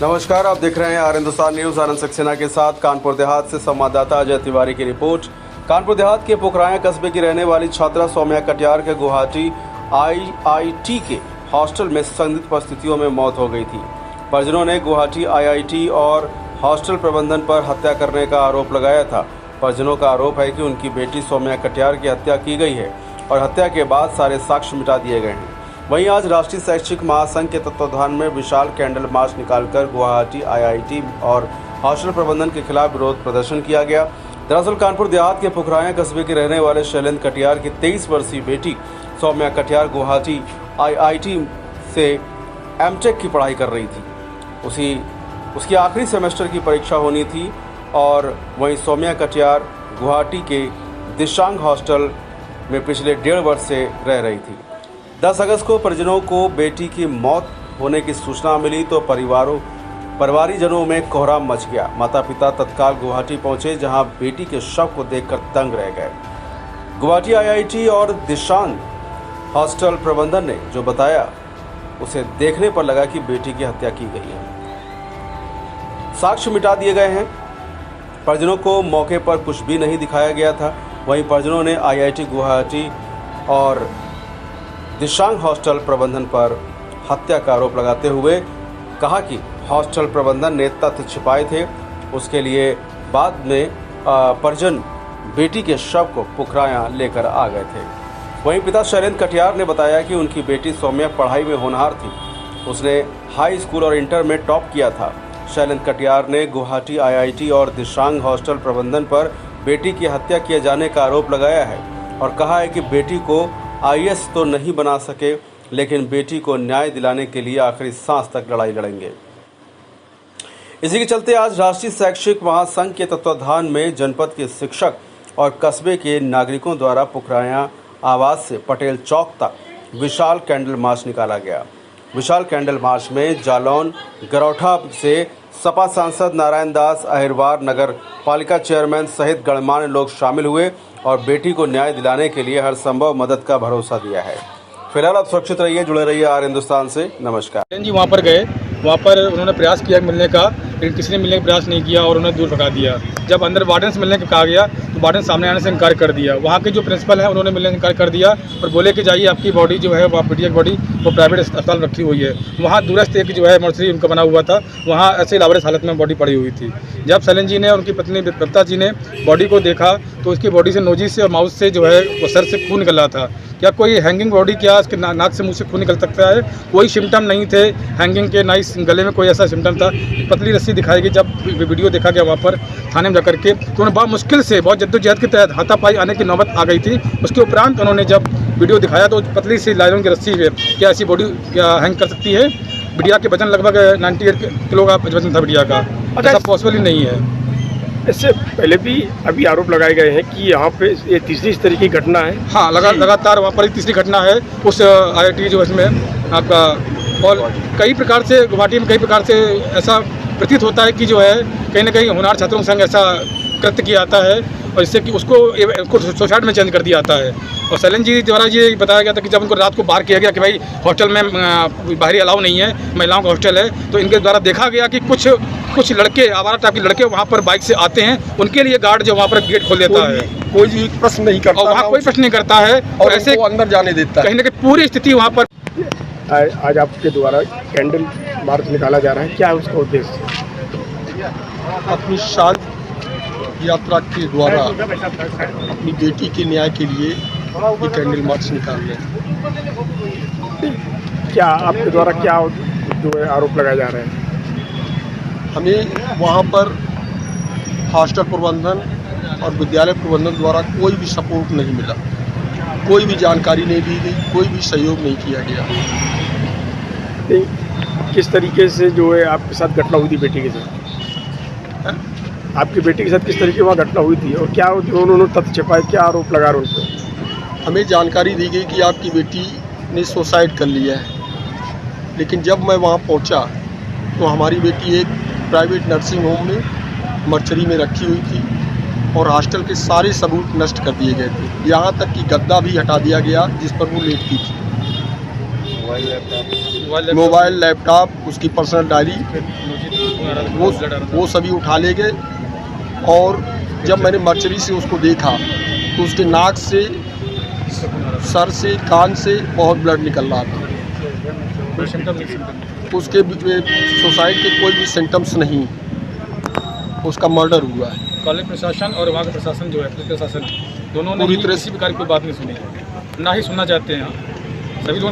नमस्कार, आप देख रहे हैं आर हिंदुस्तान न्यूज। आनंद सक्सेना के साथ कानपुर देहात से संवाददाता अजय तिवारी की रिपोर्ट। कानपुर देहात के पोखराया कस्बे की रहने वाली छात्रा सौम्या कटियार के गुवाहाटी IIT के हॉस्टल में संदिग्ध परिस्थितियों में मौत हो गई थी। परिजनों ने गुवाहाटी IIT और हॉस्टल प्रबंधन पर हत्या करने का आरोप लगाया था। परिजनों का आरोप है कि उनकी बेटी सौम्या कटियार की हत्या की गई है और हत्या के बाद सारे साक्ष्य मिटा दिए गए हैं। वहीं आज राष्ट्रीय शैक्षिक महासंघ के तत्वावधान में विशाल कैंडल मार्च निकालकर गुवाहाटी IIT और हॉस्टल प्रबंधन के खिलाफ विरोध प्रदर्शन किया गया। दरअसल कानपुर देहात के पोखराया कस्बे के रहने वाले शैलेंद्र कटियार की 23 वर्षीय बेटी सौम्या कटियार गुवाहाटी IIT से M.Tech की पढ़ाई कर रही थी। उसकी आखिरी सेमेस्टर की परीक्षा होनी थी और वहीं सौम्या कटियार गुवाहाटी के दिशांग हॉस्टल में पिछले 1.5 वर्ष से रह रही थी। 10 अगस्त को परिजनों को बेटी की मौत होने की सूचना मिली तो परिवारीजनों में कोहराम मच गया। माता पिता तत्काल गुवाहाटी पहुंचे, जहां बेटी के शव को देखकर दंग रह गए। गुवाहाटी IIT और दिशांग हॉस्टल प्रबंधन ने जो बताया उसे देखने पर लगा कि बेटी की हत्या की गई है। साक्ष्य मिटा दिए गए हैं। परिजनों को मौके पर कुछ भी नहीं दिखाया गया था। वहीं परिजनों ने IIT गुवाहाटी और दिशांग हॉस्टल प्रबंधन पर हत्या का आरोप लगाते हुए कहा कि हॉस्टल प्रबंधन ने तथ्य छिपाए थे। उसके लिए बाद में परिजन बेटी के शव को पोखराया लेकर आ गए थे। वहीं पिता शैलेंद्र कटियार ने बताया कि उनकी बेटी सौम्या पढ़ाई में होनहार थी। उसने हाई स्कूल और इंटर में टॉप किया था। शैलेंद्र कटियार ने गुवाहाटी IIT और दिशांग हॉस्टल प्रबंधन पर बेटी की हत्या किए जाने का आरोप लगाया है और कहा है कि बेटी को IAS तो नहीं बना सके, लेकिन बेटी को न्याय दिलाने के लिए आखिरी सांस तक लड़ाई लड़ेंगे। इसी के चलते आज राष्ट्रीय शैक्षिक महासंघ के तत्वावधान में जनपद के शिक्षक और कस्बे के नागरिकों द्वारा पोखराया आवास से पटेल चौक तक विशाल कैंडल मार्च निकाला गया। विशाल कैंडल मार्च में जालौन गरौठा से सपा सांसद नारायण दास, अहिरवार नगर पालिका चेयरमैन सहित गणमान्य लोग शामिल हुए और बेटी को न्याय दिलाने के लिए हर संभव मदद का भरोसा दिया है। फिलहाल आप सुरक्षित रहिए, जुड़े रहिए आर हिंदुस्तान से। नमस्कार जी। वहाँ पर गए, वहाँ पर उन्होंने प्रयास किया मिलने का, लेकिन किसी ने मिलने का प्रयास नहीं किया और उन्हें दूर भगा दिया। जब अंदर वार्डन से मिलने का कहा गया तो वार्डन सामने आने से इनकार कर दिया। वहाँ के जो प्रिंसिपल हैं उन्होंने मिलने से इनकार कर दिया और बोले कि जाइए, आपकी बॉडी जो है वो बेटी की बॉडी वो प्राइवेट अस्पताल रखी हुई है। वहाँ दूरस्थ एक जो है मोर्चरी उनका बना हुआ था, वहाँ ऐसे लावारिस हालत में बॉडी पड़ी हुई थी। जब शैलेंद्र जी ने और उनकी पत्नी बबीता जी ने बॉडी को देखा तो उसकी बॉडी से नोजी से और माउथ से जो है वो सर से खून निकल रहा था। क्या कोई हैंगिंग बॉडी, क्या इसके नाक से मुंह से खून निकल सकता है? कोई सिम्टम नहीं थे हैंगिंग के, ना इस गले में कोई ऐसा सिम्टम था। पतली रस्सी दिखाई गई। जब वीडियो देखा गया वहाँ पर थाने में जाकर के तो उन्होंने बहुत मुश्किल से, बहुत जद्दोजहद के तहत हाथापाई आने की नौबत आ गई थी। उसके उपरांत उन्होंने जब वीडियो दिखाया तो पतली सी लाइलॉन की रस्सी है, क्या ऐसी बॉडी क्या हैंग कर सकती है? बिटिया के वजन लगभग 98 किलो का वजन था बिटिया का। ऐसा पॉसिबल ही नहीं है। इससे पहले भी अभी आरोप लगाए गए हैं कि यहाँ पे ये तीसरी इस तरीके की घटना है। हाँ, लगातार वहाँ पर ही तीसरी घटना है उस IIT जो इसमें आपका। और कई प्रकार से गुवाहाटी में कई प्रकार से ऐसा प्रतीत होता है कि जो है कहीं ना कहीं होनहार छात्रों के संग ऐसा कृत्य किया जाता है और इससे कि उसको सुसाइड में चेंज कर दिया जाता है। और शैलेंद्र जी द्वारा ये बताया गया था कि जब उनको रात को बाहर किया गया कि भाई हॉस्टल में बाहरी अलाउ नहीं है, महिलाओं का हॉस्टल है, तो इनके द्वारा देखा गया कि कुछ लड़के, आवारा टाइप के लड़के वहाँ पर बाइक से आते हैं, उनके लिए गार्ड जो वहाँ पर गेट खोल देता है। कोई भी प्रश्न नहीं करता, और वहाँ कोई प्रश्न नहीं करता है और ऐसे अंदर जाने देता है। कहीं ना कहीं पूरी स्थिति वहाँ पर। आज आपके द्वारा कैंडल मार्च निकाला जा रहा है, क्या है उसका उद्देश्य? अपनी शांत यात्रा के द्वारा अपनी बेटी के न्याय के लिए ये कैंडल मार्च निकाल रहे हैं। क्या आपके द्वारा क्या जो है आरोप लगाए जा रहे हैं? हमें वहाँ पर हॉस्टल प्रबंधन और विद्यालय प्रबंधन द्वारा कोई भी सपोर्ट नहीं मिला, कोई भी जानकारी नहीं दी गई, कोई भी सहयोग नहीं किया गया। किस तरीके से जो है आपके साथ घटना हुई थी बेटी के साथ? आपकी बेटी के साथ किस तरीके वहाँ घटना हुई थी और क्या उन्होंने तथ्य छिपाए, क्या आरोप लगा रहे उनको? हमें जानकारी दी गई कि आपकी बेटी ने सुसाइड कर लिया है, लेकिन जब मैं वहाँ पहुँचा तो हमारी बेटी एक प्राइवेट नर्सिंग होम में मर्चरी में रखी हुई थी और हॉस्टल के सारे सबूत नष्ट कर दिए गए थे। यहाँ तक कि गद्दा भी हटा दिया गया जिस पर वो लेटती थी। मोबाइल, लैपटॉप, उसकी पर्सनल डायरी, वो सभी उठा ले गए। और जब मैंने मर्चरी से उसको देखा तो उसके नाक से, सर से, कान से बहुत ब्लड निकल रहा था। उसके सुसाइड के कोई भी सिम्टम्स नहीं, उसका मर्डर हुआ है। कॉलेज प्रशासन और वहाँ का प्रशासन जो है, पुलिस प्रशासन, दोनों ने पूरी तरह किसी प्रकार की कोई बात नहीं सुनी, ना ही सुनना चाहते हैं। सभी लोग